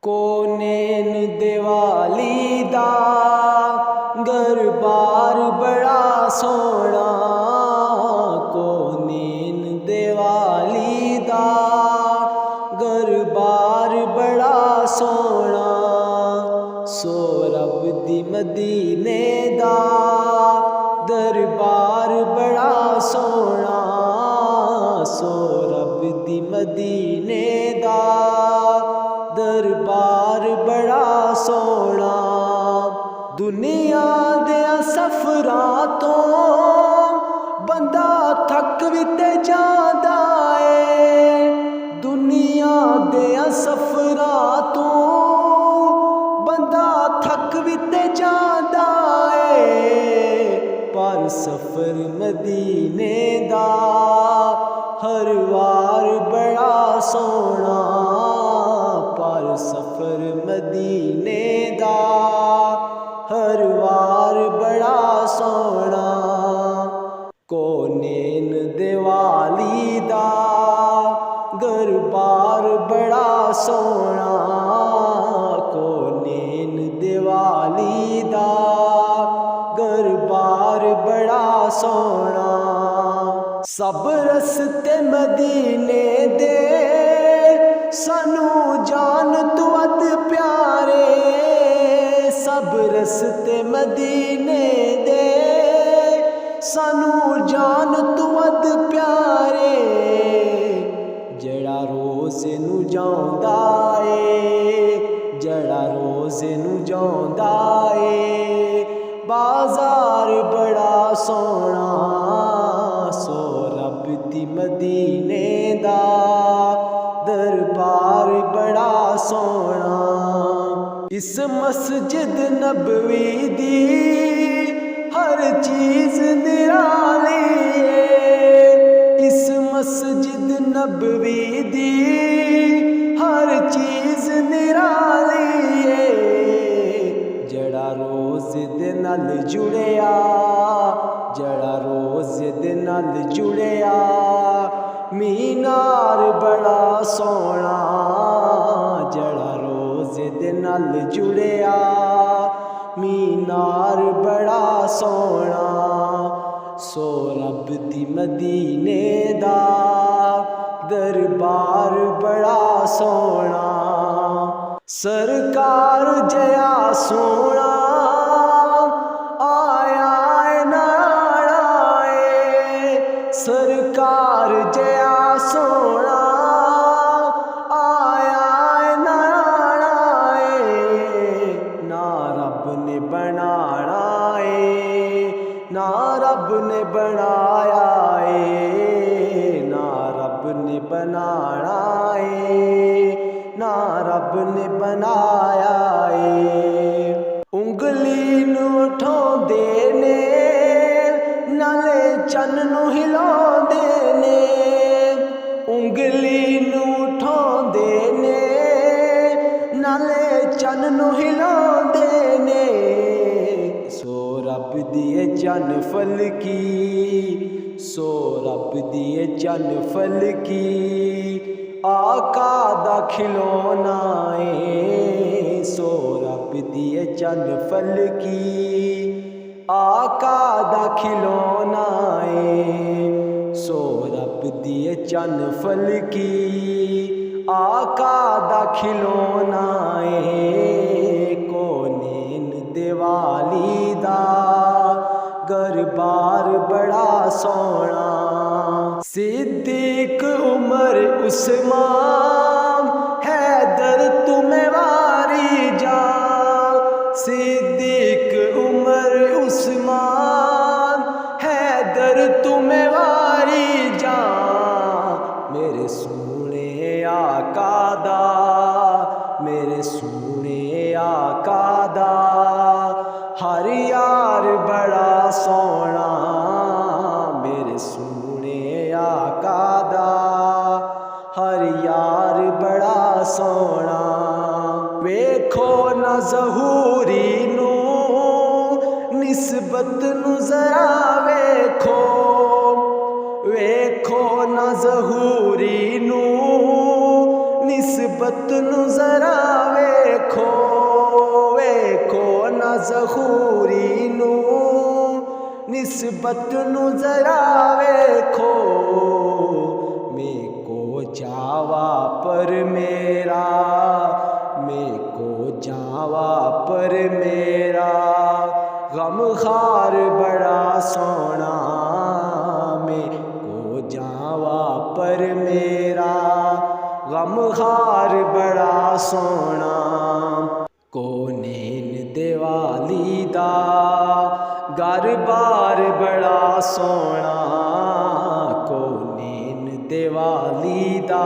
کونین دیوالی دا دربار بڑا سونا، کونین دیوالی دا دربار بڑا سونا، سو رب دی مدینے دا دربار بڑا سونا، سو رب دی مدینے دا دربار بڑا سونا۔ دنیا دیا سفراں تو بندہ تھک بھی تے جاندا اے، دنیا دیا سفراں تو بندہ تھک بھی تے جاندا اے، پر سفر مدینے دا ہر وار بڑا سونا، پر سفر مدینے دا ہر وار بڑا سونا۔ کونین دیوالی دا دربار بڑا سونا، کونین دیوالی دا دربار بڑا سونا۔ سب رستے مدینے دے سانو جان تو ود پیارے، سب رستے مدینے دے سانو جان تو ود پیارے، جڑا روزے نو جاوندا اے، جڑا روزے نو جاوندا اے، بازار بڑا سونا، سو رب دی مدینے دا دربار بڑا سونا۔ اس مسجد نبوی دی ہر چیز نرالی ہے، اس مسجد نبوی دی ہر چیز نرالی ہے، جڑا روز دے نال جڑیا، جڑا روز دے نال جڑیا، مینار بڑا سونا، جڑا روز دے نال جڑیا، مینار بڑا سونا، سو رب دی مدینے دا دربار بڑا سونا۔ سرکار جیا سونا آیا اے نانا اے، سرکار جیا سونا آیا اے نانا اے، نا رب نے بنانا اے، نا رب نے بنایا اے، نا رب نے بنانا اے، نا رب نے بنایا اے۔ انگلی نو اٹھاؤندے نے نالے چن نو ہلاؤندے نے، انگلی نو اٹھاؤندے نے نالے چن نو ہلاؤندے نے، سو رب دی چن فلکی، سو رب دی چن فلکی، آقا دا کھلونا اے، سو رب دی چن فلکی، آقا دا کھلونا اے، سو رب دی چن فلکی، آقا دا کھلونا اے، کونین دیوالی دا دربار بڑا سونا۔ صدیق عمر عثمان حیدر تمہیں واری جا، صدیق عمر عثمان حیدر تمہیں واری جا، میرے سونے آقا دا، میرے سونے آقا دا ہر یار بڑا سونا، میرے سونے آقا دا ہر یار بڑا سونا۔ ویکھو نہ ظہوری نو نسبت نو ذرا ویکھو، ویکھو نہ ظہوری نو نسبت نو ذرا ویکھو ویکھو نا ظہوری نو نسبت نو ذرا ویکھو میں کو جاوا پر میرا میں کو جاوا پر میرا غم خار بڑا سونا میں کو جاوا پر میرا غم خار بڑا سونا کونین دیوالی دا گھر بار بڑا سونا کونین دیوالی دا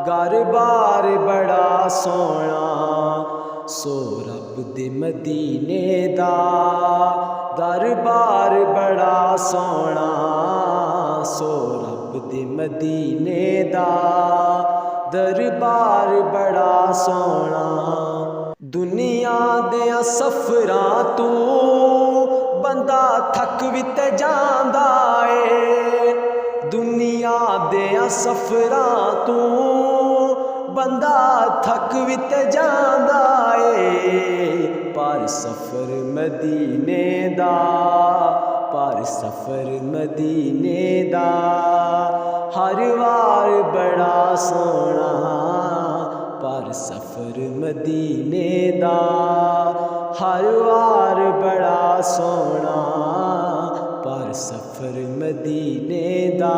گھر بار بڑا سونا سو رب دے مدینے دا دربار بڑا سونا سو رب دے مدینے دا دربار بڑا سونا دنیا دیاں سفراں تو بندہ تھک وی تے جاندا اے دنیا دیاں سفراں تو بندہ تھک وی تے جاندا اے پر سفر مدینے دا پر سفر مدینے دا ہر وار بڑا سونا پر سفر مدینے دا ہر وار بڑا سونا پر سفر مدینے دا